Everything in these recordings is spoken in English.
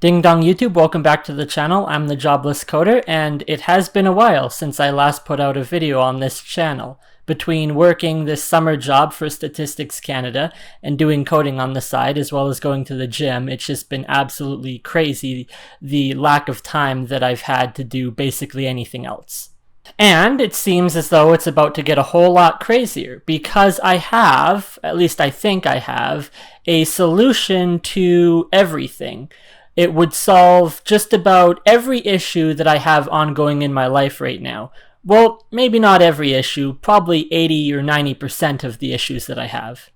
Ding dong YouTube, welcome back to the channel. I'm the Jobless Coder, and it has been a while since I last put out a video on this channel. Between working this summer job for Statistics Canada and doing coding on the side, as well as going to the gym, it's just been absolutely crazy the lack of time that I've had to do basically anything else. And it seems as though it's about to get a whole lot crazier because I have, at least I think I have, a solution to everything. It would solve just about every issue that I have ongoing in my life right now. Well, maybe not every issue, probably 80 or 90% of the issues that I have.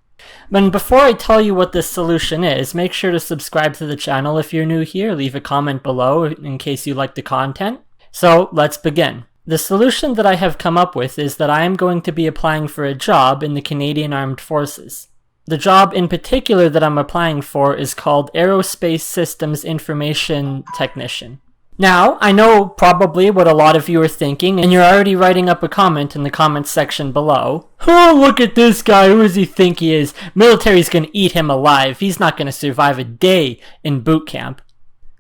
But before I tell you what this solution is, make sure to subscribe to the channel if you're new here. Leave a comment below in case you like the content. So let's begin. The solution that I have come up with is that I am going to be applying for a job in the Canadian Armed Forces. The job in particular that I'm applying for is called Aerospace Systems Information Technician. Now, I know probably what a lot of you are thinking, and you're already writing up a comment in the comments section below. Oh, look at this guy, who does he think he is? Military's gonna eat him alive. He's not gonna survive a day in boot camp.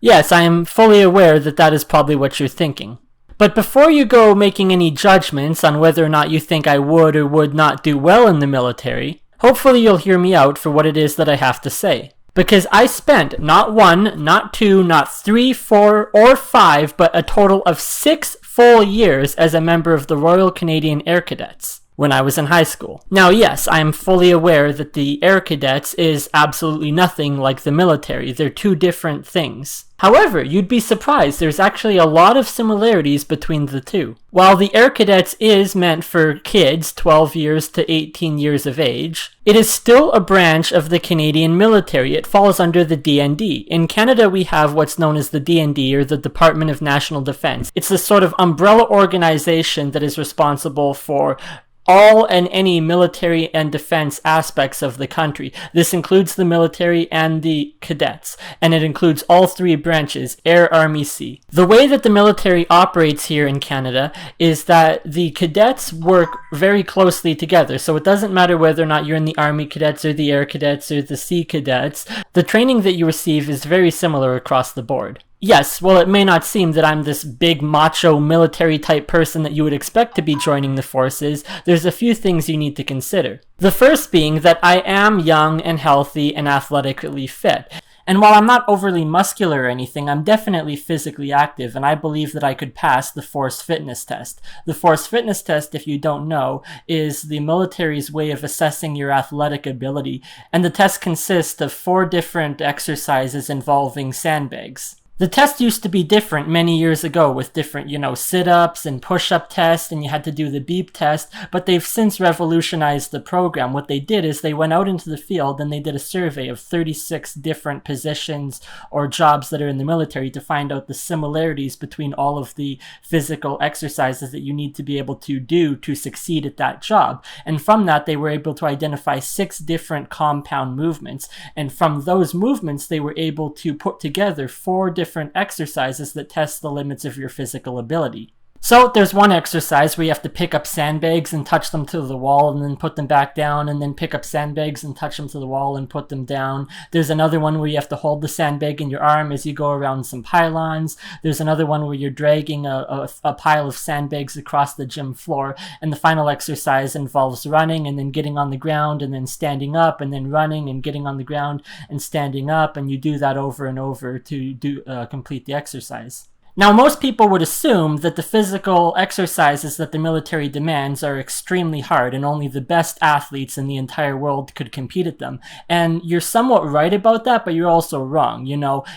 Yes, I am fully aware that that is probably what you're thinking. But before you go making any judgments on whether or not you think I would or would not do well in the military, hopefully you'll hear me out for what it is that I have to say. Because I spent not 1, not 2, not 3, 4, or 5, but a total of 6 full years as a member of the Royal Canadian Air Cadets when I was in high school. Now yes, I am fully aware that the Air Cadets is absolutely nothing like the military. They're two different things. However, you'd be surprised, there's actually a lot of similarities between the two. While the Air Cadets is meant for kids 12 years to 18 years of age, it is still a branch of the Canadian military. It falls under the DND. In Canada, we have what's known as the DND, or the Department of National Defence. It's the sort of umbrella organization that is responsible for all and any military and defense aspects of the country. This includes the military and the cadets, and it includes all three branches, Air, Army, Sea. The way that the military operates here in Canada is that the cadets work very closely together, so it doesn't matter whether or not you're in the Army Cadets or the Air Cadets or the Sea Cadets. The training that you receive is very similar across the board. Yes, well, it may not seem that I'm this big macho military type person that you would expect to be joining the forces. There's a few things you need to consider. The first being that I am young and healthy and athletically fit. And while I'm not overly muscular or anything, I'm definitely physically active, and I believe that I could pass the Force Fitness Test. The Force Fitness Test, if you don't know, is the military's way of assessing your athletic ability, and the test consists of 4 different exercises involving sandbags. The test used to be different many years ago with different, sit-ups and push-up tests, and you had to do the beep test, but they've since revolutionized the program. What they did is they went out into the field and they did a survey of 36 different positions or jobs that are in the military to find out the similarities between all of the physical exercises that you need to be able to do to succeed at that job. And from that, they were able to identify 6 different compound movements, and from those movements, they were able to put together 4 different exercises that test the limits of your physical ability. So there's one exercise where you have to pick up sandbags and touch them to the wall and then put them back down, and then pick up sandbags and touch them to the wall and put them down. There's another one where you have to hold the sandbag in your arm as you go around some pylons. There's another one where you're dragging a pile of sandbags across the gym floor. And the final exercise involves running and then getting on the ground and then standing up and then running and getting on the ground and standing up, and you do that over and over to complete the exercise. Now, most people would assume that the physical exercises that the military demands are extremely hard and only the best athletes in the entire world could compete at them. And you're somewhat right about that, but you're also wrong.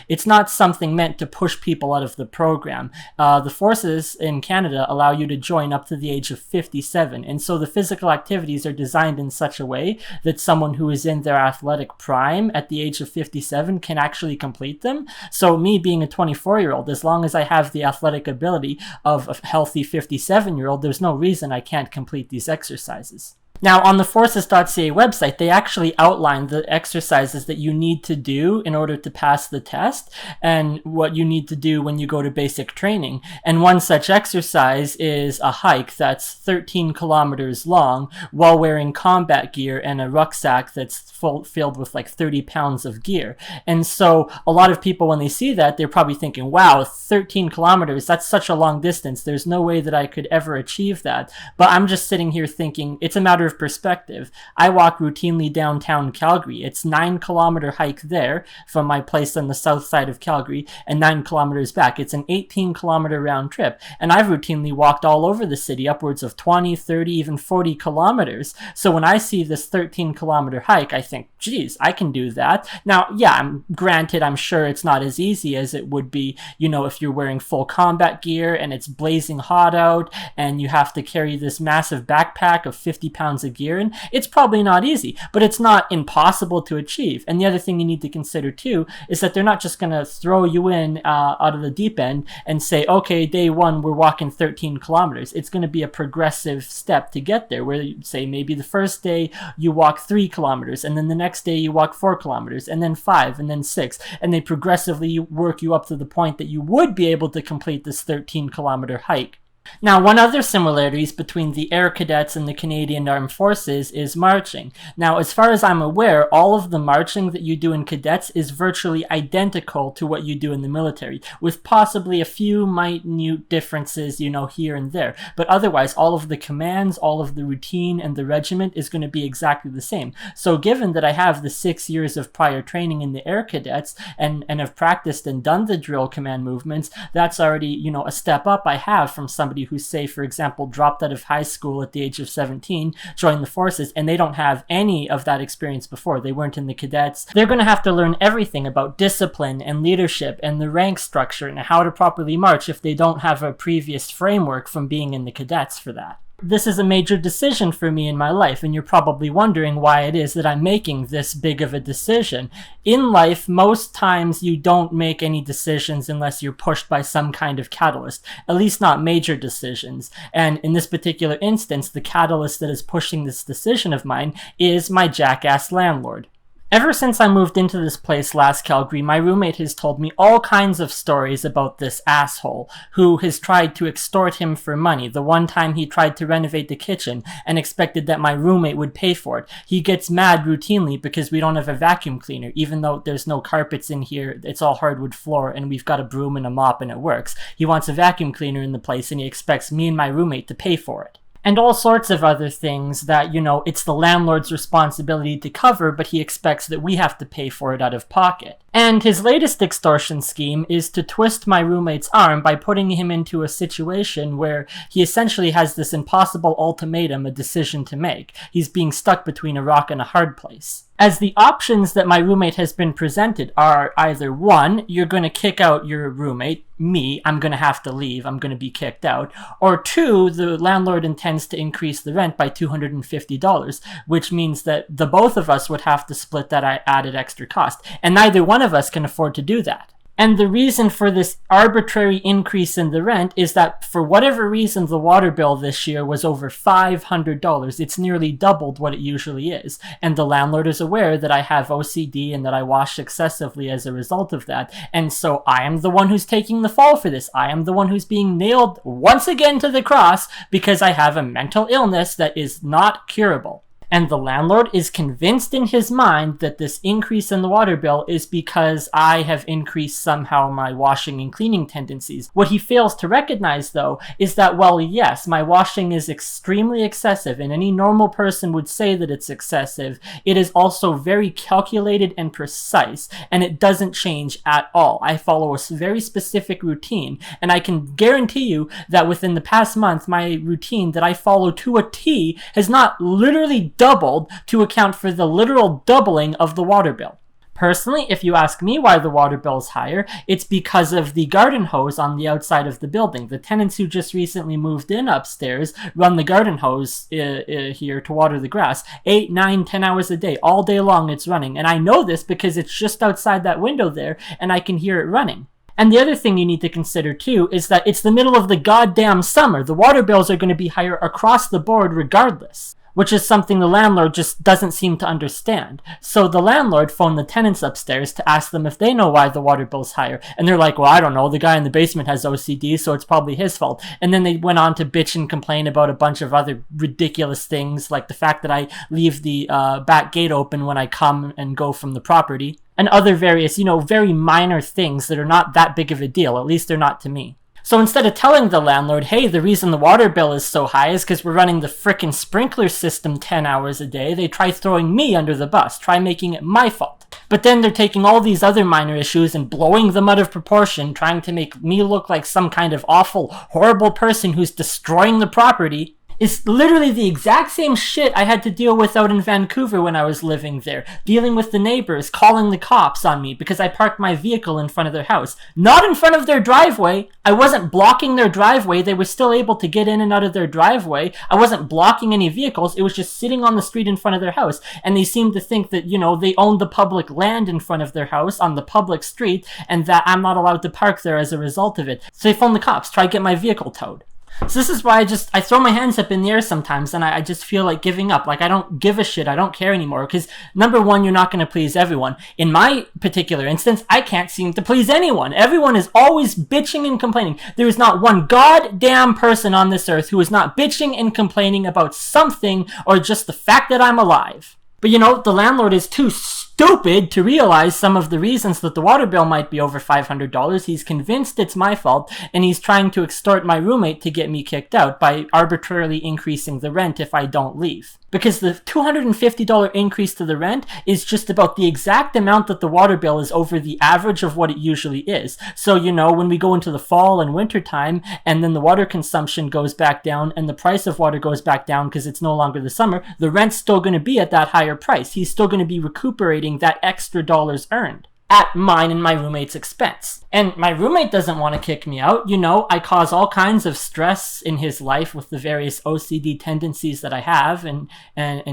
It's not something meant to push people out of the program. The forces in Canada allow you to join up to the age of 57, and so the physical activities are designed in such a way that someone who is in their athletic prime at the age of 57 can actually complete them. So me being a 24-year-old, as long as I have the athletic ability of a healthy 57-year-old, there's no reason I can't complete these exercises. Now, on the Forces.ca website, they actually outline the exercises that you need to do in order to pass the test and what you need to do when you go to basic training. And one such exercise is a hike that's 13 kilometers long while wearing combat gear and a rucksack that's filled with like 30 pounds of gear. And so a lot of people, when they see that, they're probably thinking, wow, 13 kilometers, that's such a long distance. There's no way that I could ever achieve that. But I'm just sitting here thinking, it's a matter of perspective. I walk routinely downtown Calgary. It's 9-kilometer hike there from my place on the south side of Calgary and 9 kilometers back. It's an 18-kilometer round trip. And I've routinely walked all over the city, upwards of 20, 30, even 40 kilometers. So when I see this 13-kilometer hike, I think, geez, I can do that. Now, yeah, granted, I'm sure it's not as easy as it would be, if you're wearing full combat gear and it's blazing hot out and you have to carry this massive backpack of 50 pounds of gear in. It's probably not easy, but it's not impossible to achieve. And the other thing you need to consider too is that they're not just going to throw you in out of the deep end and say, okay, day one, we're walking 13 kilometers. It's going to be a progressive step to get there, where you say maybe the first day you walk 3 kilometers, and then the next day you walk 4 kilometers, and then 5, and then 6, and they progressively work you up to the point that you would be able to complete this 13-kilometer hike. Now, one other similarities between the Air Cadets and the Canadian Armed Forces is marching. Now, as far as I'm aware, all of the marching that you do in cadets is virtually identical to what you do in the military, with possibly a few minute differences, here and there. But otherwise, all of the commands, all of the routine, and the regiment is going to be exactly the same. So given that I have the 6 years of prior training in the Air Cadets and have practiced and done the drill command movements, that's already, a step up I have from somebody who, say, for example, dropped out of high school at the age of 17, joined the forces, and they don't have any of that experience before. They weren't in the cadets. They're going to have to learn everything about discipline and leadership and the rank structure and how to properly march if they don't have a previous framework from being in the cadets for that. This is a major decision for me in my life, and you're probably wondering why it is that I'm making this big of a decision. In life, most times you don't make any decisions unless you're pushed by some kind of catalyst, at least not major decisions. And in this particular instance, the catalyst that is pushing this decision of mine is my jackass landlord. Ever since I moved into this place last Calgary, my roommate has told me all kinds of stories about this asshole who has tried to extort him for money. The one time he tried to renovate the kitchen and expected that my roommate would pay for it. He gets mad routinely because we don't have a vacuum cleaner, even though there's no carpets in here. It's all hardwood floor and we've got a broom and a mop and it works. He wants a vacuum cleaner in the place and he expects me and my roommate to pay for it. And all sorts of other things that, it's the landlord's responsibility to cover, but he expects that we have to pay for it out of pocket. And his latest extortion scheme is to twist my roommate's arm by putting him into a situation where he essentially has this impossible ultimatum, a decision to make. He's being stuck between a rock and a hard place. As the options that my roommate has been presented are either 1, you're going to kick out your roommate, me, I'm going to have to leave, I'm going to be kicked out, or 2, the landlord intends to increase the rent by $250, which means that the both of us would have to split that added extra cost, and neither one of us can afford to do that. And the reason for this arbitrary increase in the rent is that for whatever reason, the water bill this year was over $500. It's nearly doubled what it usually is. And the landlord is aware that I have OCD and that I wash excessively as a result of that. And so I am the one who's taking the fall for this. I am the one who's being nailed once again to the cross because I have a mental illness that is not curable. And the landlord is convinced in his mind that this increase in the water bill is because I have increased somehow my washing and cleaning tendencies. What he fails to recognize, though, is that, well, yes, my washing is extremely excessive, and any normal person would say that it's excessive. It is also very calculated and precise, and it doesn't change at all. I follow a very specific routine, and I can guarantee you that within the past month, my routine that I follow to a T has not literally doubled to account for the literal doubling of the water bill. Personally, if you ask me why the water bill is higher, it's because of the garden hose on the outside of the building. The tenants who just recently moved in upstairs run the garden hose here to water the grass 8, 9, 10 hours a day. All day long it's running. And I know this because it's just outside that window there and I can hear it running. And the other thing you need to consider too is that it's the middle of the goddamn summer. The water bills are going to be higher across the board regardless. which is something the landlord just doesn't seem to understand. So the landlord phoned the tenants upstairs to ask them if they know why the water bill's higher. And they're like, well, I don't know. The guy in the basement has OCD, so it's probably his fault. And then they went on to bitch and complain about a bunch of other ridiculous things, like the fact that I leave the back gate open when I come and go from the property, and other various, very minor things that are not that big of a deal. At least they're not to me. So instead of telling the landlord, hey, the reason the water bill is so high is because we're running the frickin' sprinkler system 10 hours a day, they try throwing me under the bus, try making it my fault. But then they're taking all these other minor issues and blowing them out of proportion, trying to make me look like some kind of awful, horrible person who's destroying the property. It's literally the exact same shit I had to deal with out in Vancouver when I was living there. Dealing with the neighbors, calling the cops on me because I parked my vehicle in front of their house. Not in front of their driveway. I wasn't blocking their driveway. They were still able to get in and out of their driveway. I wasn't blocking any vehicles. It was just sitting on the street in front of their house. And they seemed to think that, they owned the public land in front of their house on the public street and that I'm not allowed to park there as a result of it. So they phoned the cops, try to get my vehicle towed. So this is why I throw my hands up in the air sometimes, and I just feel like giving up. Like, I don't give a shit. I don't care anymore. Because, number one, you're not going to please everyone. In my particular instance, I can't seem to please anyone. Everyone is always bitching and complaining. There is not one goddamn person on this earth who is not bitching and complaining about something or just the fact that I'm alive. But the landlord is too stupid to realize some of the reasons that the water bill might be over $500. He's convinced it's my fault, and he's trying to extort my roommate to get me kicked out by arbitrarily increasing the rent if I don't leave. Because the $250 increase to the rent is just about the exact amount that the water bill is over the average of what it usually is. So, when we go into the fall and winter time, and then the water consumption goes back down, and the price of water goes back down because it's no longer the summer, the rent's still going to be at that higher price. He's still going to be recuperating that extra dollars earned at mine and my roommate's expense. And my roommate doesn't want to kick me out. I cause all kinds of stress in his life with the various OCD tendencies that I have, and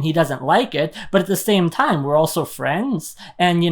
he doesn't like it. But at the same time, we're also friends. And,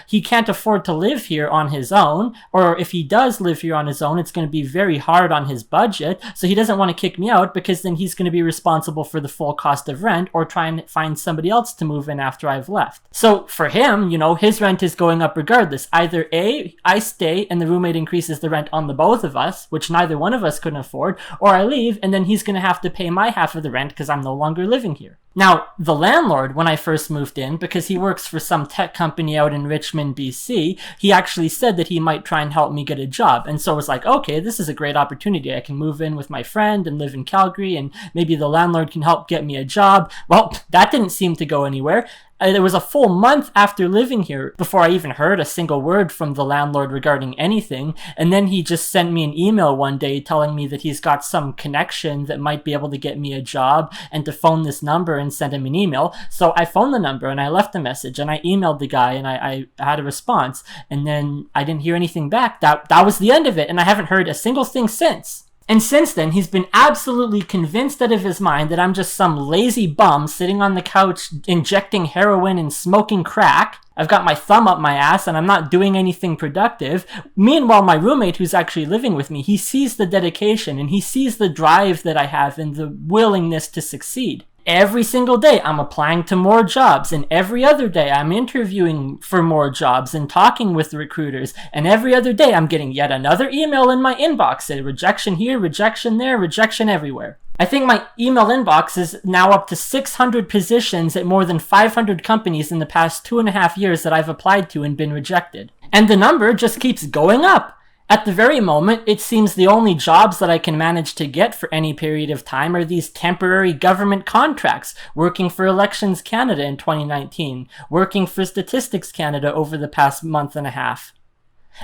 he can't afford to live here on his own. Or if he does live here on his own, it's going to be very hard on his budget. So he doesn't want to kick me out because then he's going to be responsible for the full cost of rent or try and find somebody else to move in after I've left. So for him, his rent is going up regardless. Either A, I stay and the roommate increases the rent on the both of us, which neither one of us couldn't afford, or I leave and then he's going to have to pay my half of the rent because I'm no longer living here. Now, the landlord, when I first moved in, because he works for some tech company out in Richmond, BC, he actually said that he might try and help me get a job. And so I was like, okay, this is a great opportunity. I can move in with my friend and live in Calgary, and maybe the landlord can help get me a job. Well, that didn't seem to go anywhere. There was a full month after living here before I even heard a single word from the landlord regarding anything. And then he just sent me an email one day telling me that he's got some connection that might be able to get me a job and to phone this number and send him an email. So I phoned the number and I left a message and I emailed the guy and I had a response. And then I didn't hear anything back. That was the end of it. And I haven't heard a single thing since. And since then, he's been absolutely convinced out of his mind that I'm just some lazy bum sitting on the couch injecting heroin and smoking crack. I've got my thumb up my ass and I'm not doing anything productive. Meanwhile, my roommate who's actually living with me, he sees the dedication and he sees the drive that I have and the willingness to succeed. Every single day, I'm applying to more jobs, and every other day, I'm interviewing for more jobs and talking with recruiters, and every other day, I'm getting yet another email in my inbox, a rejection here, rejection there, rejection everywhere. I think my email inbox is now up to 600 positions at more than 500 companies in the past 2.5 years that I've applied to and been rejected. And the number just keeps going up. At the very moment, it seems the only jobs that I can manage to get for any period of time are these temporary government contracts, working for Elections Canada in 2019, working for Statistics Canada over the past month and a half.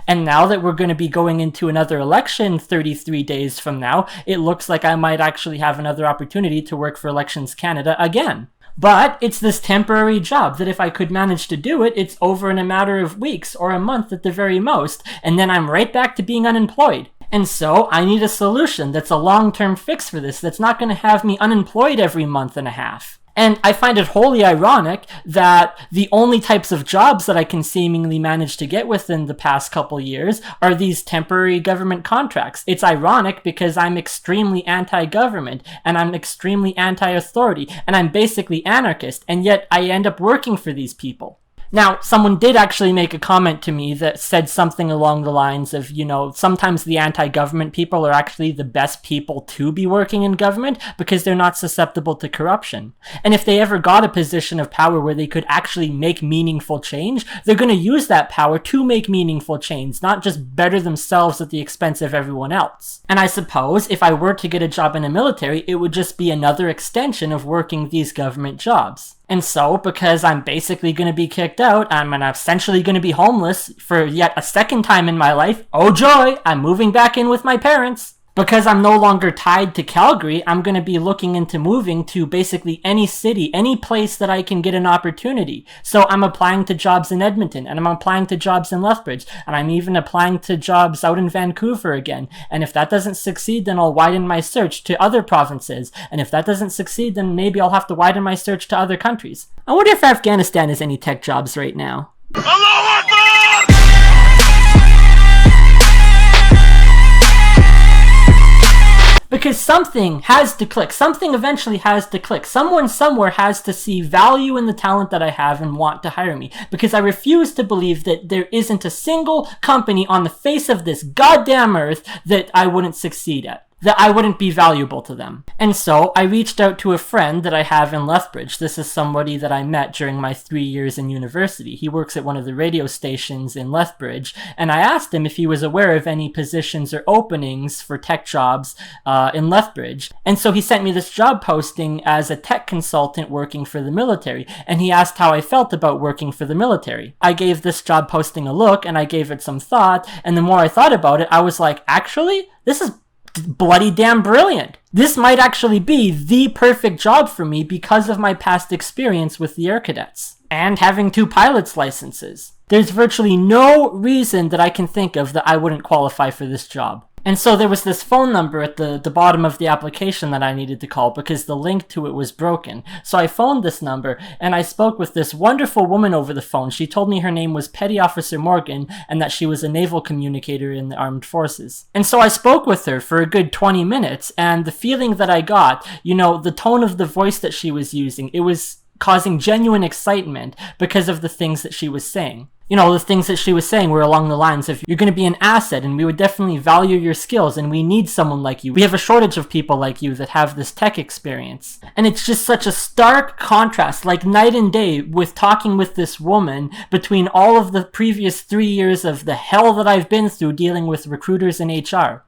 And now that we're going to be going into another election 33 days from now, it looks like I might actually have another opportunity to work for Elections Canada again. But it's this temporary job that if I could manage to do it, it's over in a matter of weeks or a month at the very most, and then I'm right back to being unemployed. And so I need a solution that's a long-term fix for this, that's not going to have me unemployed every month and a half. And I find it wholly ironic that the only types of jobs that I can seemingly manage to get within the past couple years are these temporary government contracts. It's ironic because I'm extremely anti-government and I'm extremely anti-authority and I'm basically anarchist, and yet I end up working for these people. Now, someone did actually make a comment to me that said something along the lines of, sometimes the anti-government people are actually the best people to be working in government because they're not susceptible to corruption. And if they ever got a position of power where they could actually make meaningful change, they're going to use that power to make meaningful change, not just better themselves at the expense of everyone else. And I suppose if I were to get a job in the military, it would just be another extension of working these government jobs. And so, because I'm basically going to be kicked out, I'm essentially going to be homeless for yet a second time in my life. Oh joy, I'm moving back in with my parents. Because I'm no longer tied to Calgary, I'm going to be looking into moving to basically any city, any place that I can get an opportunity. So I'm applying to jobs in Edmonton, and I'm applying to jobs in Lethbridge, and I'm even applying to jobs out in Vancouver again. And if that doesn't succeed, then I'll widen my search to other provinces. And if that doesn't succeed, then maybe I'll have to widen my search to other countries. I wonder if Afghanistan has any tech jobs right now. Because something has to click. Something eventually has to click. Someone somewhere has to see value in the talent that I have and want to hire me. Because I refuse to believe that there isn't a single company on the face of this goddamn earth that I wouldn't succeed at, that I wouldn't be valuable to them. And so I reached out to a friend that I have in Lethbridge. This is somebody that I met during my 3 years in university. He works at one of the radio stations in Lethbridge, and I asked him if he was aware of any positions or openings for tech jobs in Lethbridge. And so he sent me this job posting as a tech consultant working for the military, and he asked how I felt about working for the military. I gave this job posting a look, and I gave it some thought, and the more I thought about it, I was like, actually, this is bloody damn brilliant. This might actually be the perfect job for me because of my past experience with the Air Cadets and having 2 pilot's licenses. There's virtually no reason that I can think of that I wouldn't qualify for this job. And so there was this phone number at the bottom of the application that I needed to call because the link to it was broken. So I phoned this number and I spoke with this wonderful woman over the phone. She told me her name was Petty Officer Morgan and that she was a naval communicator in the armed forces. And so I spoke with her for a good 20 minutes, and the feeling that I got, the tone of the voice that she was using, it was causing genuine excitement because of the things that she was saying. The things that she was saying were along the lines of, you're going to be an asset and we would definitely value your skills and we need someone like you. We have a shortage of people like you that have this tech experience. And it's just such a stark contrast, like night and day, with talking with this woman between all of the previous 3 years of the hell that I've been through dealing with recruiters and HR.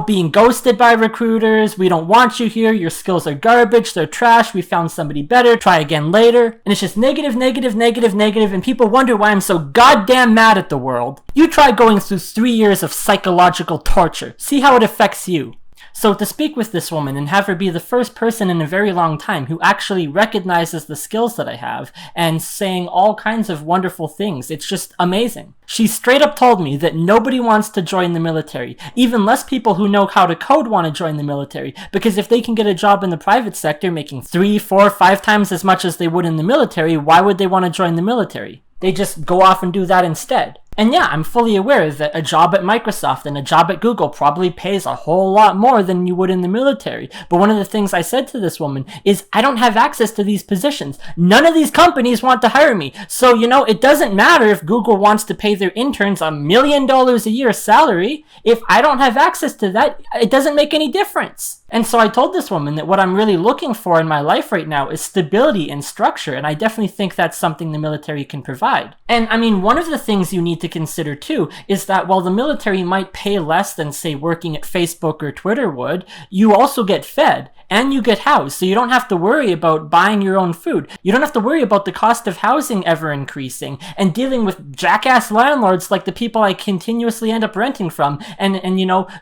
Being ghosted by recruiters, we don't want you here, your skills are garbage, they're trash, we found somebody better, try again later. And it's just negative, negative, negative, negative, and people wonder why I'm so goddamn mad at the world. You try going through 3 years of psychological torture. See how it affects you. So to speak with this woman and have her be the first person in a very long time who actually recognizes the skills that I have and saying all kinds of wonderful things, it's just amazing. She straight up told me that nobody wants to join the military. Even less people who know how to code want to join the military, because if they can get a job in the private sector making 3, 4, 5 times as much as they would in the military, why would they want to join the military? They just go off and do that instead. And yeah, I'm fully aware that a job at Microsoft and a job at Google probably pays a whole lot more than you would in the military. But one of the things I said to this woman is, I don't have access to these positions. None of these companies want to hire me. So, it doesn't matter if Google wants to pay their interns $1 million a year salary. If I don't have access to that, it doesn't make any difference. And so I told this woman that what I'm really looking for in my life right now is stability and structure, and I definitely think that's something the military can provide. And one of the things you need to consider too is that while the military might pay less than, say, working at Facebook or Twitter would, you also get fed and you get housed, so you don't have to worry about buying your own food. You don't have to worry about the cost of housing ever increasing and dealing with jackass landlords like the people I continuously end up renting from and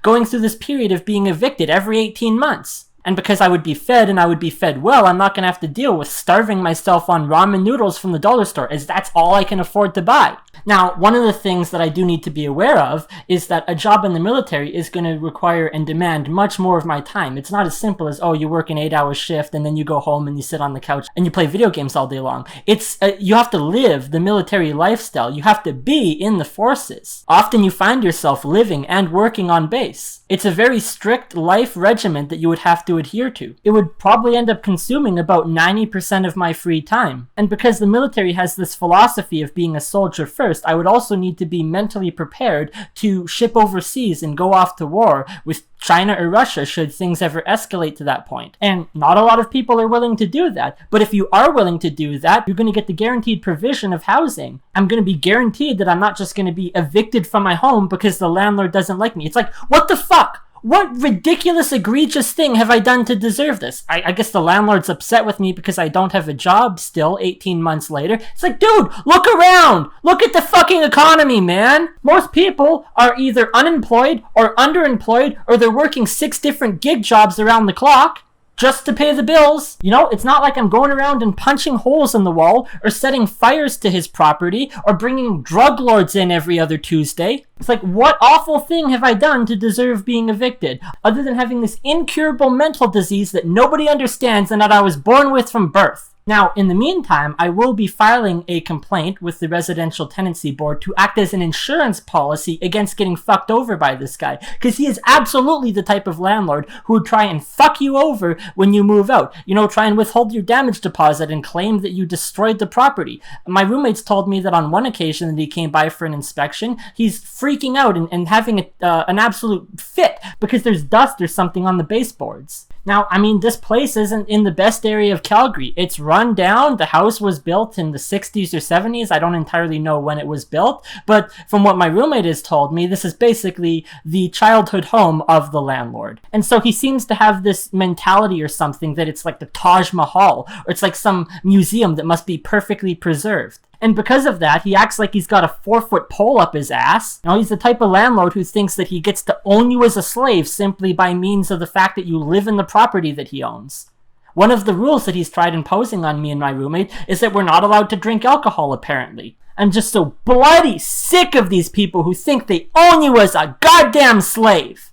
going through this period of being evicted every 18 months. And because I would be fed and I would be fed well, I'm not going to have to deal with starving myself on ramen noodles from the dollar store, as that's all I can afford to buy. Now, one of the things that I do need to be aware of is that a job in the military is going to require and demand much more of my time. It's not as simple as, oh, you work an 8-hour shift and then you go home and you sit on the couch and you play video games all day long. It's you have to live the military lifestyle. You have to be in the forces. Often you find yourself living and working on base. It's a very strict life regimen that you would have to adhere to. It would probably end up consuming about 90% of my free time. And because the military has this philosophy of being a soldier first, I would also need to be mentally prepared to ship overseas and go off to war with China or Russia should things ever escalate to that point. And not a lot of people are willing to do that. But if you are willing to do that, you're going to get the guaranteed provision of housing. I'm going to be guaranteed that I'm not just going to be evicted from my home because the landlord doesn't like me. It's like, what the fuck? What ridiculous, egregious thing have I done to deserve this? I guess the landlord's upset with me because I don't have a job still 18 months later. It's like, dude, look around! Look at the fucking economy, man! Most people are either unemployed or underemployed, or they're working 6 different gig jobs around the clock just to pay the bills. You know, it's not like I'm going around and punching holes in the wall or setting fires to his property or bringing drug lords in every other Tuesday. It's like, what awful thing have I done to deserve being evicted, other than having this incurable mental disease that nobody understands and that I was born with from birth? Now, in the meantime, I will be filing a complaint with the Residential Tenancy Board to act as an insurance policy against getting fucked over by this guy, because he is absolutely the type of landlord who would try and fuck you over when you move out. You know, try and withhold your damage deposit and claim that you destroyed the property. My roommates told me that on one occasion that he came by for an inspection, he's freaking out and having an absolute fit because there's dust or something on the baseboards. Now, I mean, this place isn't in the best area of Calgary. It's run down. The house was built in the 60s or 70s. I don't entirely know when it was built, but from what my roommate has told me, this is basically the childhood home of the landlord. And so he seems to have this mentality or something that it's like the Taj Mahal, or it's like some museum that must be perfectly preserved. And because of that, he acts like he's got a 4-foot pole up his ass. You know, he's the type of landlord who thinks that he gets to own you as a slave simply by means of the fact that you live in the property that he owns. One of the rules that he's tried imposing on me and my roommate is that we're not allowed to drink alcohol, apparently. I'm just so bloody sick of these people who think they own you as a goddamn slave.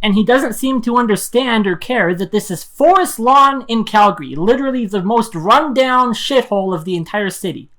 And he doesn't seem to understand or care that this is Forest Lawn in Calgary, literally the most run-down shithole of the entire city.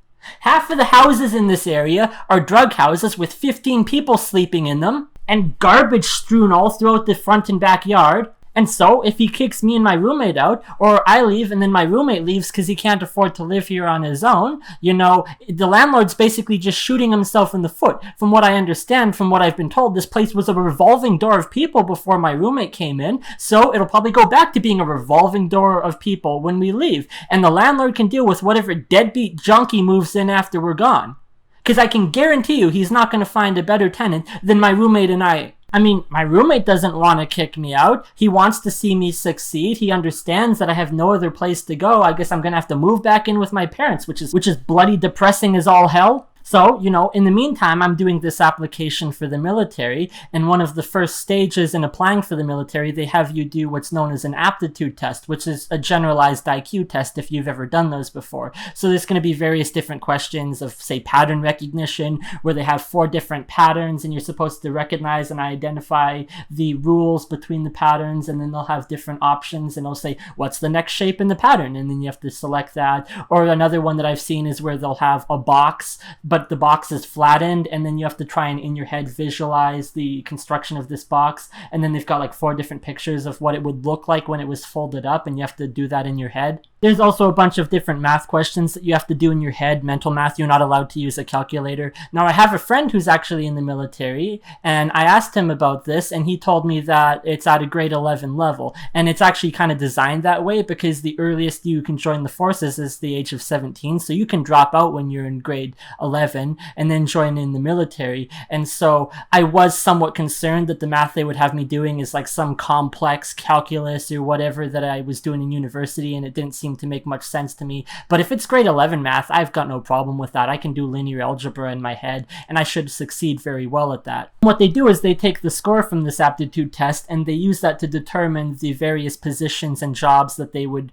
Half of the houses in this area are drug houses with 15 people sleeping in them, and garbage strewn all throughout the front and backyard. And so, if he kicks me and my roommate out, or I leave and then my roommate leaves because he can't afford to live here on his own, you know, the landlord's basically just shooting himself in the foot. From what I understand, from what I've been told, this place was a revolving door of people before my roommate came in, so it'll probably go back to being a revolving door of people when we leave. And the landlord can deal with whatever deadbeat junkie moves in after we're gone. Because I can guarantee you he's not going to find a better tenant than my roommate and I. I mean, my roommate doesn't want to kick me out. He wants to see me succeed. He understands that I have no other place to go. I guess I'm going to have to move back in with my parents, which is bloody depressing as all hell. So, you know, in the meantime, I'm doing this application for the military, and one of the first stages in applying for the military, they have you do what's known as an aptitude test, which is a generalized IQ test if you've ever done those before. So there's going to be various different questions of, say, pattern recognition, where they have 4 different patterns, and you're supposed to recognize and identify the rules between the patterns, and then they'll have different options, and they'll say, what's the next shape in the pattern? And then you have to select that. Or another one that I've seen is where they'll have a box, but the box is flattened, and then you have to try and in your head visualize the construction of this box, and then they've got like 4 different pictures of what it would look like when it was folded up, and you have to do that in your head. There's also a bunch of different math questions that you have to do in your head, mental math. You're not allowed to use a calculator. Now, I have a friend who's actually in the military, and I asked him about this, and he told me that it's at a grade 11 level, and it's actually kind of designed that way because the earliest you can join the forces is the age of 17, so you can drop out when you're in grade 11 and then join in the military. And so I was somewhat concerned that the math they would have me doing is like some complex calculus or whatever that I was doing in university, and it didn't seem seem to make much sense to me. But if it's grade 11 math, I've got no problem with that. I can do linear algebra in my head, and I should succeed very well at that. What they do is they take the score from this aptitude test, and they use that to determine the various positions and jobs that they would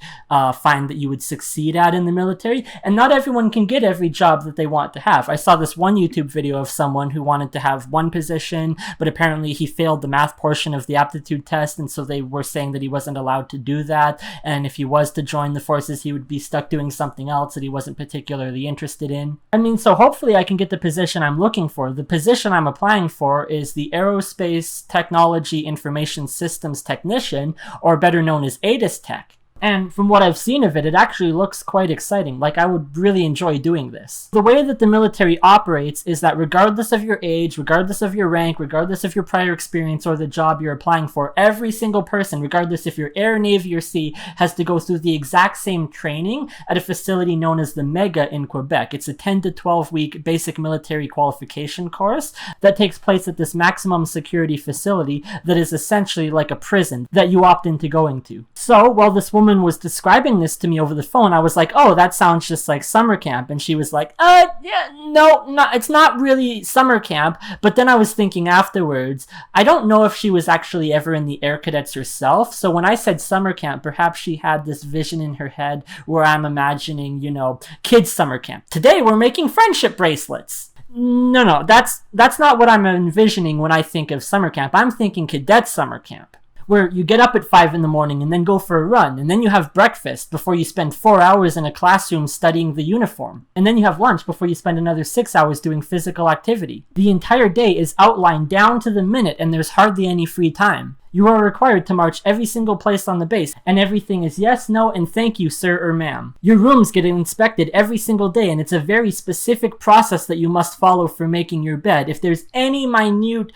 find that you would succeed at in the military. And not everyone can get every job that they want to have. I saw this one YouTube video of someone who wanted to have one position, but apparently he failed the math portion of the aptitude test, and so they were saying that he wasn't allowed to do that, and if he was to join the forces, he would be stuck doing something else that he wasn't particularly interested in. I mean, so hopefully I can get the position I'm looking for. The position I'm applying for is the Aerospace Technology Information Systems Technician, or better known as ATIS Tech. And from what I've seen of it, it actually looks quite exciting. Like, I would really enjoy doing this. The way that the military operates is that regardless of your age, regardless of your rank, regardless of your prior experience or the job you're applying for, every single person, regardless if you're Air, Navy, or Sea, has to go through the exact same training at a facility known as the Mega in Quebec. It's a 10 to 12 week basic military qualification course that takes place at this maximum security facility that is essentially like a prison that you opt into going to. So, while this woman was describing this to me over the phone, I was like, oh, that sounds just like summer camp. And she was like, yeah, no, it's not really summer camp. But then I was thinking afterwards, I don't know if she was actually ever in the Air Cadets herself. So when I said summer camp, perhaps she had this vision in her head where I'm imagining, you know, kids summer camp. Today we're making friendship bracelets. No, that's not what I'm envisioning when I think of summer camp. I'm thinking cadet summer camp, where you get up at 5 in the morning and then go for a run, and then you have breakfast before you spend 4 hours in a classroom studying the uniform, and then you have lunch before you spend another 6 hours doing physical activity. The entire day is outlined down to the minute, and there's hardly any free time. You are required to march every single place on the base, and everything is yes, no, and thank you, sir or ma'am. Your rooms get inspected every single day, and it's a very specific process that you must follow for making your bed. If there's any minute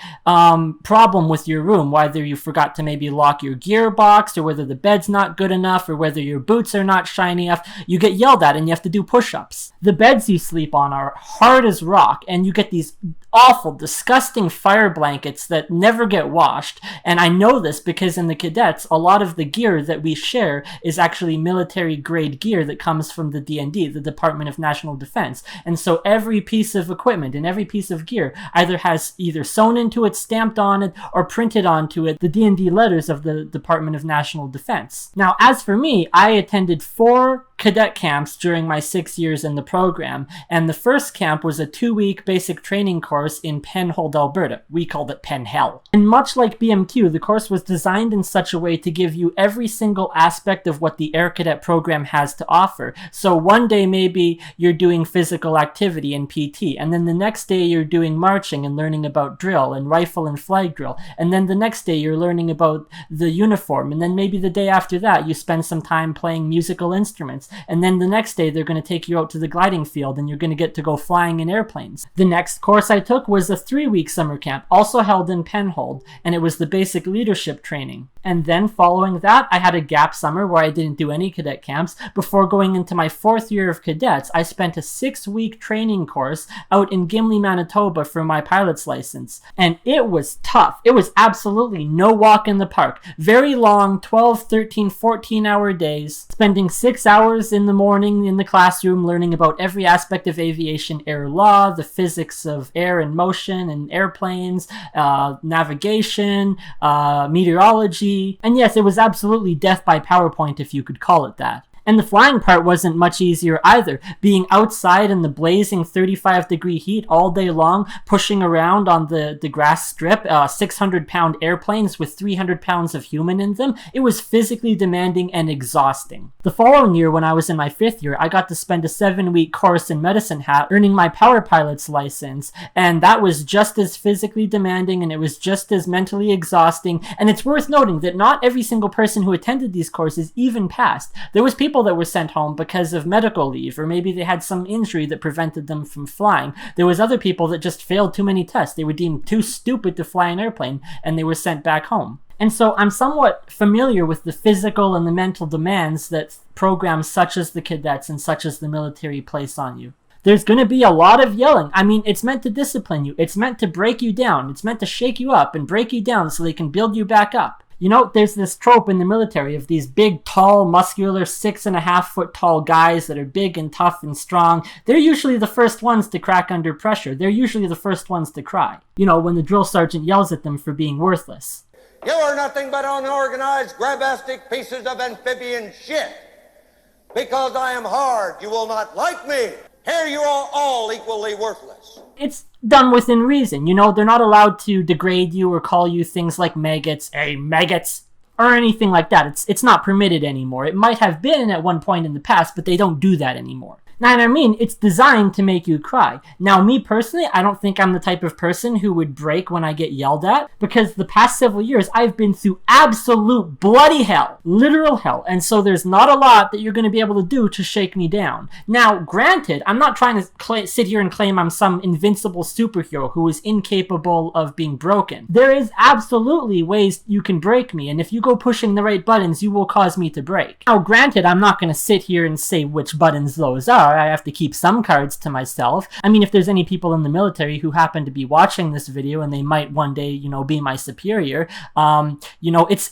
problem with your room, whether you forgot to maybe lock your gearbox, or whether the bed's not good enough, or whether your boots are not shiny enough, you get yelled at and you have to do push-ups. The beds you sleep on are hard as rock, and you get these awful, disgusting fire blankets that never get washed. And I know this because in the cadets, a lot of the gear that we share is actually military grade gear that comes from the DND, the Department of National Defense. And so every piece of equipment and every piece of gear either has either sewn into it, stamped on it, or printed onto it the DND letters of the Department of National Defense. Now, as for me, I attended 4 cadet camps during my 6 years in the program, and the first camp was a 2-week basic training course in Penhold, Alberta. We called it Pen Hell. And much like BMQ, the course was designed in such a way to give you every single aspect of what the Air Cadet program has to offer. So one day maybe you're doing physical activity and PT, and then the next day you're doing marching and learning about drill and rifle and flag drill, and then the next day you're learning about the uniform, and then maybe the day after that you spend some time playing musical instruments, and then the next day they're going to take you out to the gliding field and you're going to get to go flying in airplanes. The next course I took was a 3-week summer camp, also held in Penhold, and it was the basic leadership training. And then following that, I had a gap summer where I didn't do any cadet camps. Before going into my 4th year of cadets, I spent a 6-week training course out in Gimli, Manitoba for my pilot's license. And it was tough. It was absolutely no walk in the park. Very long, 12, 13, 14-hour days, spending 6 hours in the morning in the classroom learning about every aspect of aviation air law, the physics of air and motion and airplanes, navigation, meteorology. And yes, it was absolutely death by PowerPoint, if you could call it that. And the flying part wasn't much easier either. Being outside in the blazing 35-degree heat all day long, pushing around on the grass strip, 600-pound airplanes with 300 pounds of human in them, it was physically demanding and exhausting. The following year, when I was in my 5th year, I got to spend a 7-week course in Medicine Hat, earning my power pilot's license, and that was just as physically demanding, and it was just as mentally exhausting. And it's worth noting that not every single person who attended these courses even passed. There was people that were sent home because of medical leave, or maybe they had some injury that prevented them from flying. There was other people that just failed too many tests. They were deemed too stupid to fly an airplane, and they were sent back home. And so I'm somewhat familiar with the physical and the mental demands that programs such as the cadets and such as the military place on you. There's going to be a lot of yelling. I mean, it's meant to discipline you. It's meant to break you down. It's meant to shake you up and break you down so they can build you back up. You know, there's this trope in the military of these big, tall, muscular, 6.5-foot tall guys that are big and tough and strong. They're usually the first ones to crack under pressure. They're usually the first ones to cry. You know, when the drill sergeant yells at them for being worthless. You are nothing but unorganized, grabastic pieces of amphibian shit. Because I am hard, you will not like me. Here you are all equally worthless. It's done within reason. You know, they're not allowed to degrade you or call you things like maggots, hey, maggots, or anything like that. It's not permitted anymore. It might have been at one point in the past, but they don't do that anymore. Now, I mean, it's designed to make you cry. Now, me personally, I don't think I'm the type of person who would break when I get yelled at, because the past several years, I've been through absolute bloody hell, literal hell, and so there's not a lot that you're going to be able to do to shake me down. Now, granted, I'm not trying to sit here and claim I'm some invincible superhero who is incapable of being broken. There is absolutely ways you can break me, and if you go pushing the right buttons, you will cause me to break. Now, granted, I'm not going to sit here and say which buttons those are. I have to keep some cards to myself. I mean, if there's any people in the military who happen to be watching this video and they might one day, you know, be my superior, you know, it's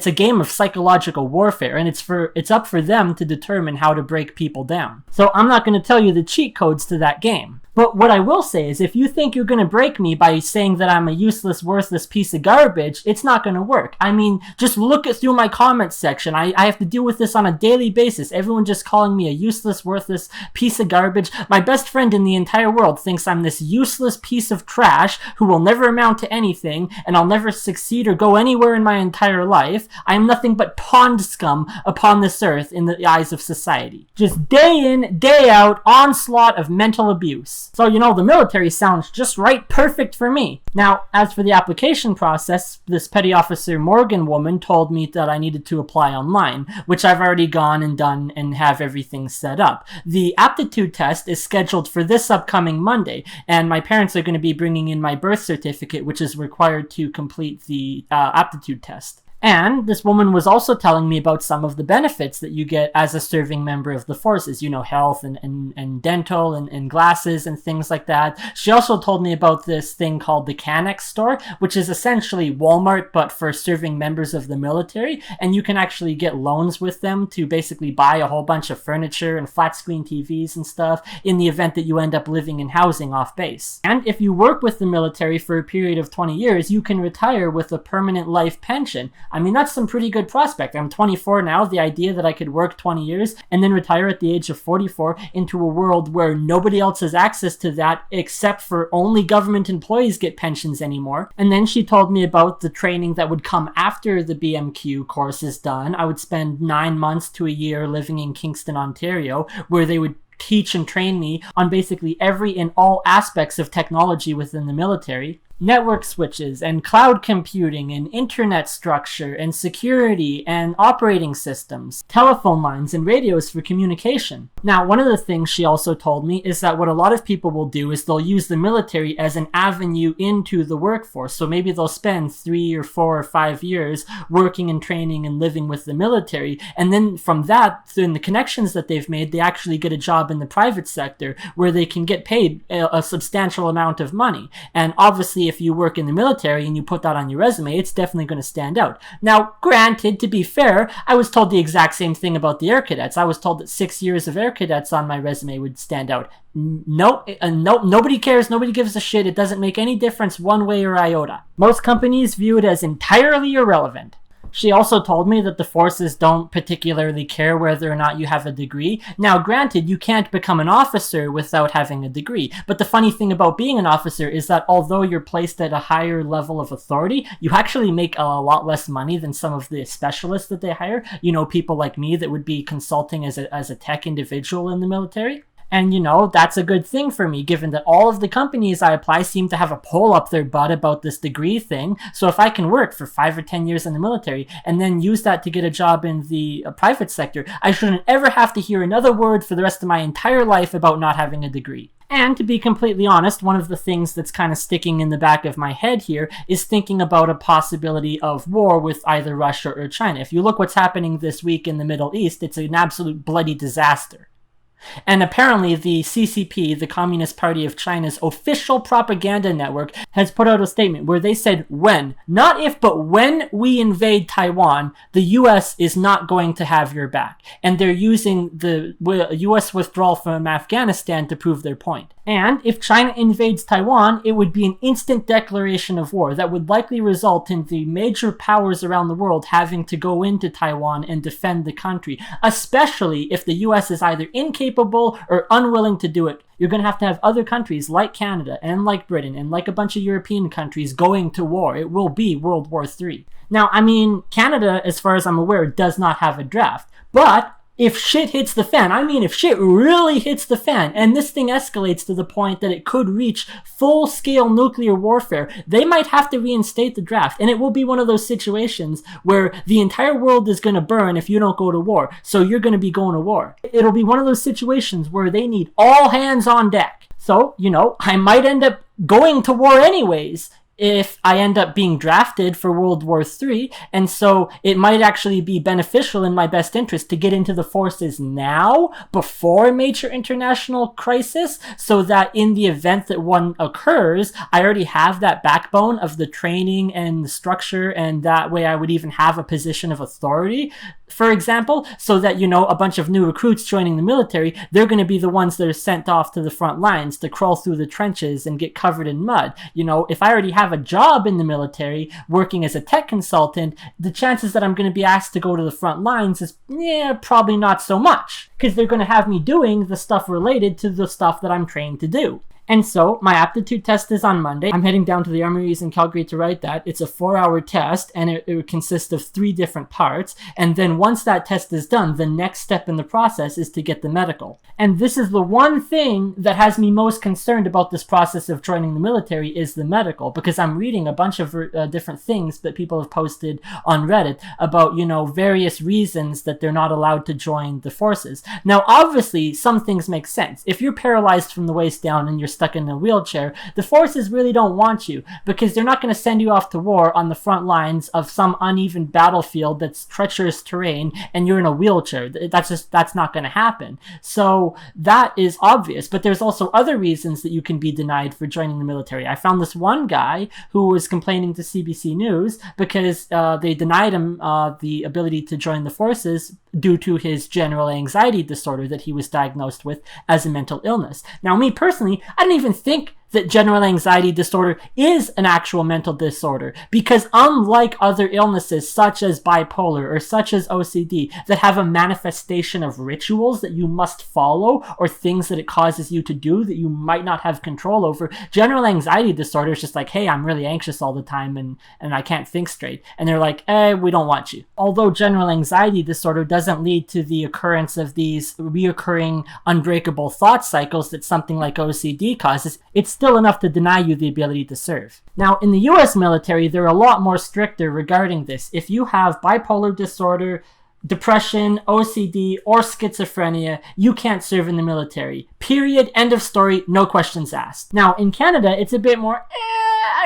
a game of psychological warfare, and it's up for them to determine how to break people down. So I'm not going to tell you the cheat codes to that game. But what I will say is, if you think you're going to break me by saying that I'm a useless, worthless piece of garbage, it's not going to work. I mean, just look through my comments section. I have to deal with this on a daily basis. Everyone just calling me a useless, worthless piece of garbage. My best friend in the entire world thinks I'm this useless piece of trash who will never amount to anything, and I'll never succeed or go anywhere in my entire life. I am nothing but pond scum upon this earth in the eyes of society. Just day in, day out, onslaught of mental abuse. So, you know, the military sounds just right perfect for me. Now, as for the application process, this Petty Officer Morgan woman told me that I needed to apply online, which I've already gone and done and have everything set up. The aptitude test is scheduled for this upcoming Monday, and my parents are going to be bringing in my birth certificate, which is required to complete the aptitude test. And this woman was also telling me about some of the benefits that you get as a serving member of the forces, you know, health and dental and glasses and things like that. She also told me about this thing called the Canex store, which is essentially Walmart, but for serving members of the military. And you can actually get loans with them to basically buy a whole bunch of furniture and flat screen TVs and stuff in the event that you end up living in housing off base. And if you work with the military for a period of 20 years, you can retire with a permanent life pension. I mean, that's some pretty good prospect. I'm 24 now. The idea that I could work 20 years and then retire at the age of 44 into a world where nobody else has access to that except for only government employees get pensions anymore. And then she told me about the training that would come after the BMQ course is done. I would spend 9 months to a year living in Kingston, Ontario, where they would teach and train me on basically every and all aspects of technology within the military. Network switches and cloud computing and internet structure and security and operating systems, telephone lines and radios for communication. Now, one of the things she also told me is that what a lot of people will do is they'll use the military as an avenue into the workforce. So maybe they'll spend 3 or 4 or 5 years working and training and living with the military. And then from that, through the connections that they've made, they actually get a job in the private sector where they can get paid a substantial amount of money. And obviously, if you work in the military and you put that on your resume, it's definitely going to stand out. Now, granted, to be fair, I was told the exact same thing about the Air Cadets. I was told that 6 years of Air Cadets on my resume would stand out. Nope, nobody cares, nobody gives a shit. It doesn't make any difference one way or iota. Most companies view it as entirely irrelevant. She also told me that the forces don't particularly care whether or not you have a degree. Now, granted, you can't become an officer without having a degree, but the funny thing about being an officer is that although you're placed at a higher level of authority, you actually make a lot less money than some of the specialists that they hire. You know, people like me that would be consulting as a tech individual in the military. And, you know, that's a good thing for me, given that all of the companies I apply seem to have a pole up their butt about this degree thing. So if I can work for 5 or 10 years in the military and then use that to get a job in the private sector, I shouldn't ever have to hear another word for the rest of my entire life about not having a degree. And to be completely honest, one of the things that's kind of sticking in the back of my head here is thinking about a possibility of war with either Russia or China. If you look what's happening this week in the Middle East, it's an absolute bloody disaster. And apparently the CCP, the Communist Party of China's official propaganda network, has put out a statement where they said when, not if, but when we invade Taiwan, the US is not going to have your back. And they're using the US withdrawal from Afghanistan to prove their point. And if China invades Taiwan, it would be an instant declaration of war that would likely result in the major powers around the world having to go into Taiwan and defend the country, especially if the US is either incapable or unwilling to do it. You're going to have other countries like Canada and like Britain and like a bunch of European countries going to war. It will be World War III. Now, I mean, Canada, as far as I'm aware, does not have a draft, but if shit hits the fan, I mean if shit really hits the fan, and this thing escalates to the point that it could reach full-scale nuclear warfare, they might have to reinstate the draft, and it will be one of those situations where the entire world is going to burn if you don't go to war, so you're going to be going to war. It'll be one of those situations where they need all hands on deck. So, you know, I might end up going to war anyways if I end up being drafted for World War III, and so it might actually be beneficial in my best interest to get into the forces now, before a major international crisis, so that in the event that one occurs, I already have that backbone of the training and the structure, and that way I would even have a position of authority, for example, so that, you know, a bunch of new recruits joining the military, they're going to be the ones that are sent off to the front lines to crawl through the trenches and get covered in mud. You know, if I already have a job in the military working as a tech consultant, the chances that I'm going to be asked to go to the front lines is probably not so much, because they're going to have me doing the stuff related to the stuff that I'm trained to do. And so my aptitude test is on Monday. I'm heading down to the armories in Calgary to write that. It's a 4-hour test, and it would consist of 3 different parts. And then once that test is done, the next step in the process is to get the medical. And this is the one thing that has me most concerned about this process of joining the military, is the medical, because I'm reading a bunch of different things that people have posted on Reddit about, you know, various reasons that they're not allowed to join the forces. Now, obviously, some things make sense. If you're paralyzed from the waist down and you're stuck in a wheelchair, the forces really don't want you, because they're not going to send you off to war on the front lines of some uneven battlefield that's treacherous terrain and you're in a wheelchair. That's not going to happen. So that is obvious, but there's also other reasons that you can be denied for joining the military. I found this one guy who was complaining to CBC News because they denied him the ability to join the forces due to his general anxiety disorder that he was diagnosed with as a mental illness. Now, me personally, I don't even think that general anxiety disorder is an actual mental disorder, because unlike other illnesses such as bipolar or such as OCD that have a manifestation of rituals that you must follow or things that it causes you to do that you might not have control over, general anxiety disorder is just like, hey, I'm really anxious all the time and I can't think straight. And they're like, we don't want you. Although general anxiety disorder doesn't lead to the occurrence of these reoccurring unbreakable thought cycles that something like OCD causes, it's still enough to deny you the ability to serve. Now, in the US military, they're a lot more stricter regarding this. If you have bipolar disorder, depression, OCD, or schizophrenia, you can't serve in the military. Period. End of story. No questions asked. Now, in Canada, it's a bit more,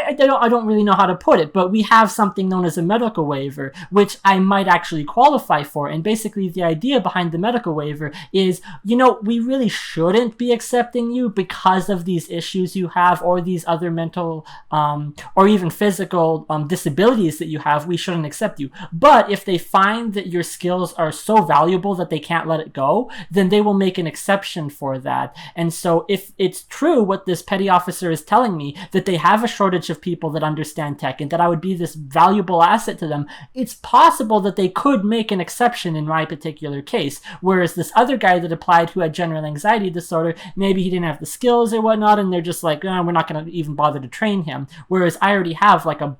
I don't really know how to put it, but we have something known as a medical waiver, which I might actually qualify for. And basically, the idea behind the medical waiver is, you know, we really shouldn't be accepting you because of these issues you have, or these other mental or even physical disabilities that you have. We shouldn't accept you. But if they find that your skills are so valuable that they can't let it go, then they will make an exception for that. And so if it's true what this petty officer is telling me, that they have a shortage of people that understand tech and that I would be this valuable asset to them, it's possible that they could make an exception in my particular case. Whereas this other guy that applied who had general anxiety disorder, maybe he didn't have the skills or whatnot, and they're just like, we're not going to even bother to train him. Whereas I already have like a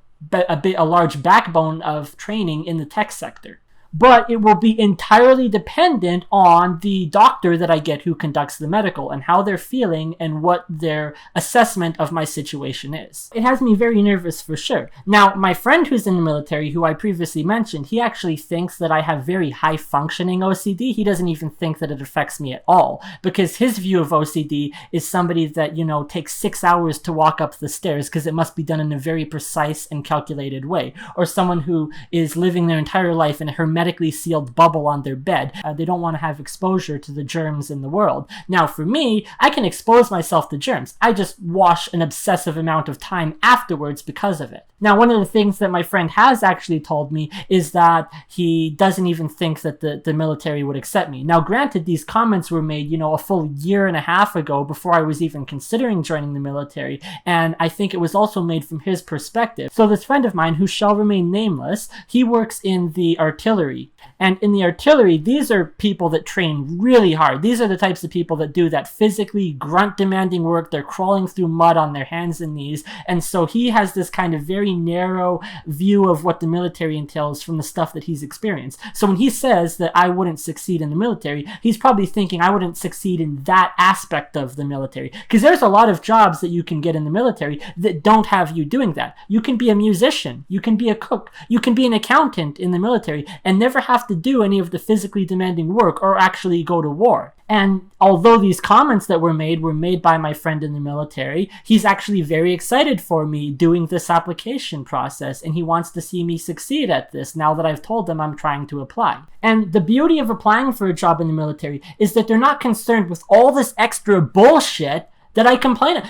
large backbone of training in the tech sector. But it will be entirely dependent on the doctor that I get who conducts the medical and how they're feeling and what their assessment of my situation is. It has me very nervous for sure. Now, my friend who's in the military, who I previously mentioned, he actually thinks that I have very high functioning OCD. He doesn't even think that it affects me at all, because his view of OCD is somebody that, you know, takes 6 hours to walk up the stairs because it must be done in a very precise and calculated way, or someone who is living their entire life in a hermetic hermetically sealed bubble on their bed. They don't want to have exposure to the germs in the world. Now, for me, I can expose myself to germs. I just wash an obsessive amount of time afterwards because of it. Now, one of the things that my friend has actually told me is that he doesn't even think that the military would accept me. Now, granted, these comments were made, a full year and a half ago before I was even considering joining the military, and I think it was also made from his perspective. So this friend of mine, who shall remain nameless, he works in the artillery. And in the artillery, these are people that train really hard. These are the types of people that do that physically grunt-demanding work. They're crawling through mud on their hands and knees. And so he has this kind of very narrow view of what the military entails from the stuff that he's experienced. So when he says that I wouldn't succeed in the military, he's probably thinking I wouldn't succeed in that aspect of the military. Because there's a lot of jobs that you can get in the military that don't have you doing that. You can be a musician, you can be a cook, you can be an accountant in the military and never have to do any of the physically demanding work or actually go to war. And although these comments that were made by my friend in the military, he's actually very excited for me doing this application process, and he wants to see me succeed at this now that I've told him I'm trying to apply. And the beauty of applying for a job in the military is that they're not concerned with all this extra bullshit that I complain.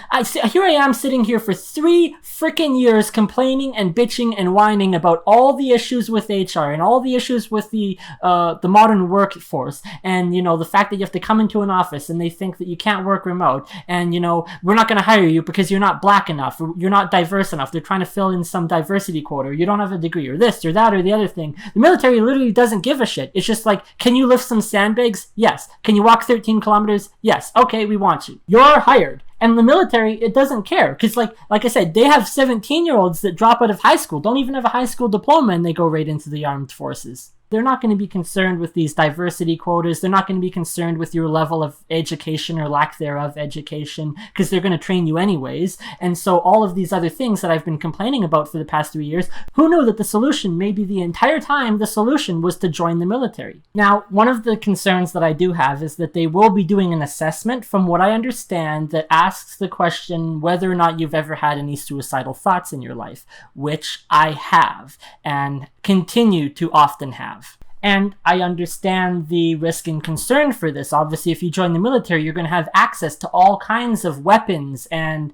Here I am sitting here for 3 freaking years complaining and bitching and whining about all the issues with HR and all the issues with the modern workforce, and the fact that you have to come into an office and they think that you can't work remote, and we're not going to hire you because you're not black enough, or you're not diverse enough. They're trying to fill in some diversity quota, or you don't have a degree, or this or that or the other thing. The military literally doesn't give a shit. It's just like, can you lift some sandbags? Yes. Can you walk 13 kilometers? Yes. Okay, we want you. You're hired. And the military, it doesn't care. Because like I said, they have 17-year-olds that drop out of high school, don't even have a high school diploma, and they go right into the armed forces. They're not going to be concerned with these diversity quotas. They're not going to be concerned with your level of education or lack thereof education, because they're going to train you anyways. And so all of these other things that I've been complaining about for the past 3 years, who knew that the solution, maybe the entire time, the solution was to join the military? Now, one of the concerns that I do have is that they will be doing an assessment, from what I understand, that asks the question whether or not you've ever had any suicidal thoughts in your life, which I have, and continue to often have. And I understand the risk and concern for this. Obviously, if you join the military, you're going to have access to all kinds of weapons and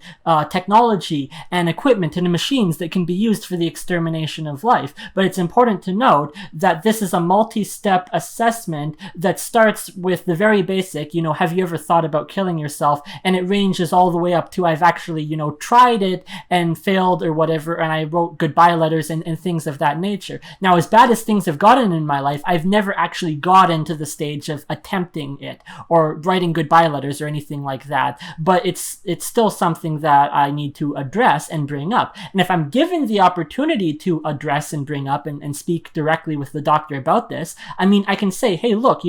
technology and equipment and machines that can be used for the extermination of life. But it's important to note that this is a multi-step assessment that starts with the very basic, have you ever thought about killing yourself? And it ranges all the way up to I've actually, tried it and failed or whatever, and I wrote goodbye letters and things of that nature. Now, as bad as things have gotten in my life, I've never actually gotten to the stage of attempting it or writing goodbye letters or anything like that, but it's still something that I need to address and bring up. And if I'm given the opportunity to address and bring up and speak directly with the doctor about this, I can say, hey, look,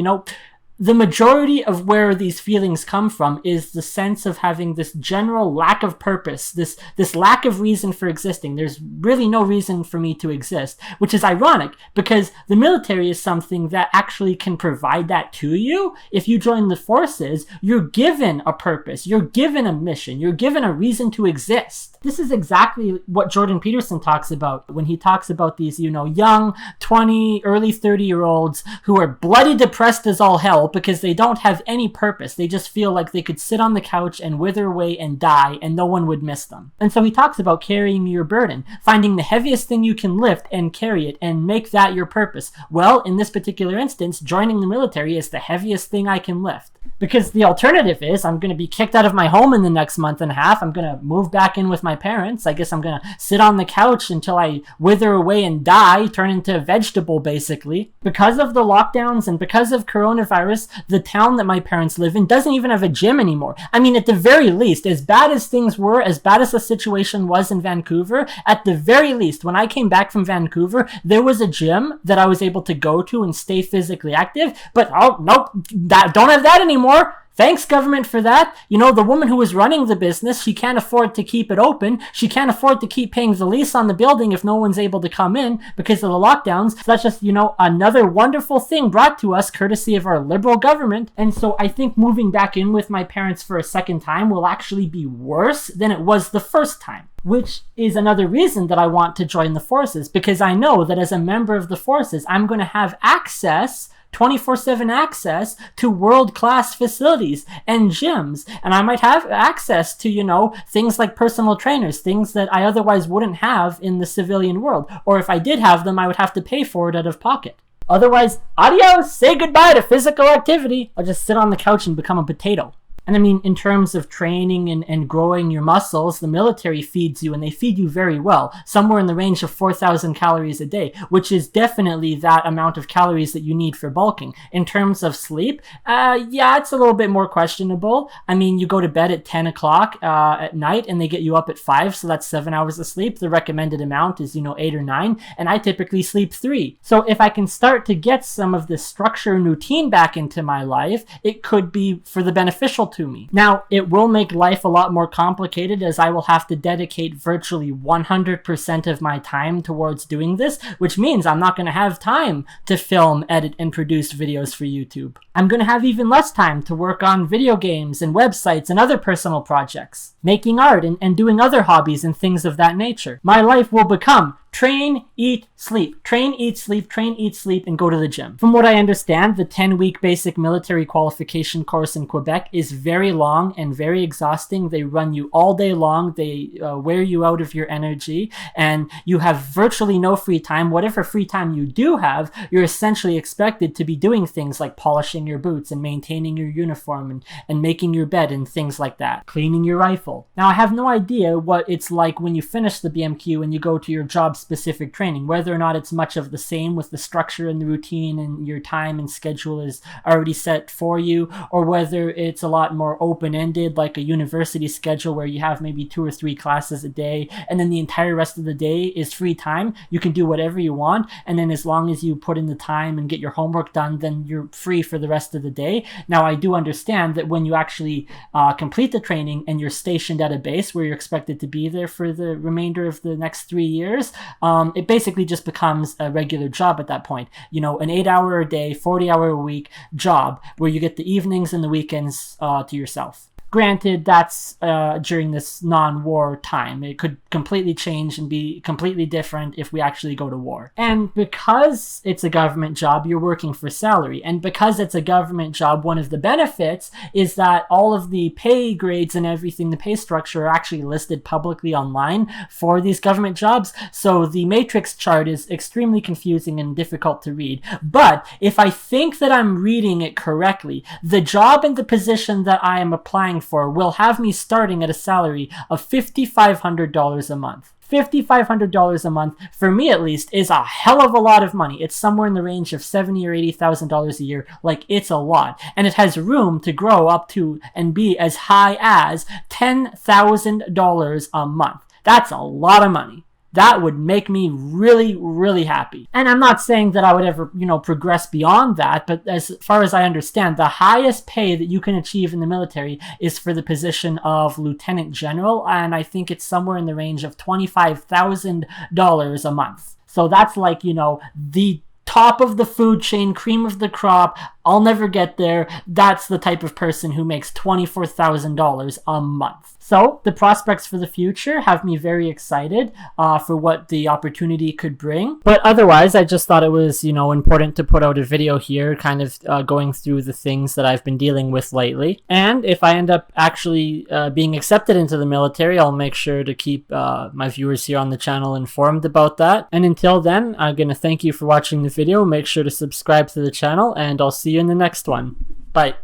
the majority of where these feelings come from is the sense of having this general lack of purpose, this lack of reason for existing. There's really no reason for me to exist, which is ironic because the military is something that actually can provide that to you. If you join the forces, you're given a purpose, you're given a mission, you're given a reason to exist. This is exactly what Jordan Peterson talks about when he talks about these, young 20, early 30-year-olds who are bloody depressed as all hell because they don't have any purpose. They just feel like they could sit on the couch and wither away and die and no one would miss them. And so he talks about carrying your burden, finding the heaviest thing you can lift and carry it and make that your purpose. Well, in this particular instance, joining the military is the heaviest thing I can lift. Because the alternative is I'm going to be kicked out of my home in the next month and a half. I'm going to move back in with my parents. I guess I'm going to sit on the couch until I wither away and die, turn into a vegetable basically. Because of the lockdowns and because of coronavirus, the town that my parents live in doesn't even have a gym anymore. At the very least, as bad as things were, as bad as the situation was in Vancouver, at the very least, when I came back from Vancouver, there was a gym that I was able to go to and stay physically active. But oh, nope, don't have that anymore. Thanks, government, for that. You know, the woman who was running the business, she can't afford to keep it open. She can't afford to keep paying the lease on the building if no one's able to come in because of the lockdowns. So that's just, you know, another wonderful thing brought to us courtesy of our liberal government. And so I think moving back in with my parents for a second time will actually be worse than it was the first time. Which is another reason that I want to join the forces, because I know that as a member of the forces, I'm going to have access 24/7 access to world-class facilities and gyms. And I might have access to, you know, things like personal trainers, things that I otherwise wouldn't have in the civilian world. Or if I did have them, I would have to pay for it out of pocket. Otherwise, adios, say goodbye to physical activity. I'll just sit on the couch and become a potato. And I mean, in terms of training and growing your muscles, the military feeds you, and they feed you very well, somewhere in the range of 4,000 calories a day, which is definitely that amount of calories that you need for bulking. In terms of sleep, yeah, it's a little bit more questionable. I mean, you go to bed at 10 o'clock at night, and they get you up at 5, so that's 7 hours of sleep. The recommended amount is, 8 or 9, and I typically sleep 3. So if I can start to get some of this structure and routine back into my life, it could be for the beneficial to me. Now, it will make life a lot more complicated, as I will have to dedicate virtually 100% of my time towards doing this, which means I'm not going to have time to film, edit, and produce videos for YouTube. I'm going to have even less time to work on video games and websites and other personal projects, making art and doing other hobbies and things of that nature. My life will become train, eat, sleep. Train, eat, sleep, train, eat, sleep, and go to the gym. From what I understand, the 10-week basic military qualification course in Quebec is very long and very exhausting. They run you all day long. They wear you out of your energy, and you have virtually no free time. Whatever free time you do have, you're essentially expected to be doing things like polishing your boots and maintaining your uniform and making your bed and things like that. Cleaning your rifle. Now, I have no idea what it's like when you finish the BMQ and you go to your job specific training, whether or not it's much of the same with the structure and the routine and your time and schedule is already set for you, or whether it's a lot more open-ended, like a university schedule where you have maybe 2 or 3 classes a day, and then the entire rest of the day is free time. You can do whatever you want, and then as long as you put in the time and get your homework done, then you're free for the rest of the day. Now, I do understand that when you actually complete the training and you're stationed at a base where you're expected to be there for the remainder of the next 3 years, it basically just becomes a regular job at that point. An 8-hour a day, 40-hour a week job where you get the evenings and the weekends to yourself. Granted, that's during this non-war time. It could completely change and be completely different if we actually go to war. And because it's a government job, you're working for salary. And because it's a government job, one of the benefits is that all of the pay grades and everything, the pay structure, are actually listed publicly online for these government jobs. So the matrix chart is extremely confusing and difficult to read. But if I think that I'm reading it correctly, the job and the position that I am applying for will have me starting at a salary of $5,500 a month. $5,500 a month, for me at least, is a hell of a lot of money. It's somewhere in the range of $70,000 or $80,000 a year. Like, it's a lot. And it has room to grow up to and be as high as $10,000 a month. That's a lot of money. That would make me really, really happy. And I'm not saying that I would ever, progress beyond that, but as far as I understand, the highest pay that you can achieve in the military is for the position of lieutenant general, and I think it's somewhere in the range of $25,000 a month. So that's like, the top of the food chain, cream of the crop. I'll never get there. That's the type of person who makes $24,000 a month. So the prospects for the future have me very excited for what the opportunity could bring. But otherwise, I just thought it was, important to put out a video here, kind of going through the things that I've been dealing with lately. And if I end up actually being accepted into the military, I'll make sure to keep my viewers here on the channel informed about that. And until then, I'm going to thank you for watching the video. Make sure to subscribe to the channel, and I'll see you in the next one. Bye.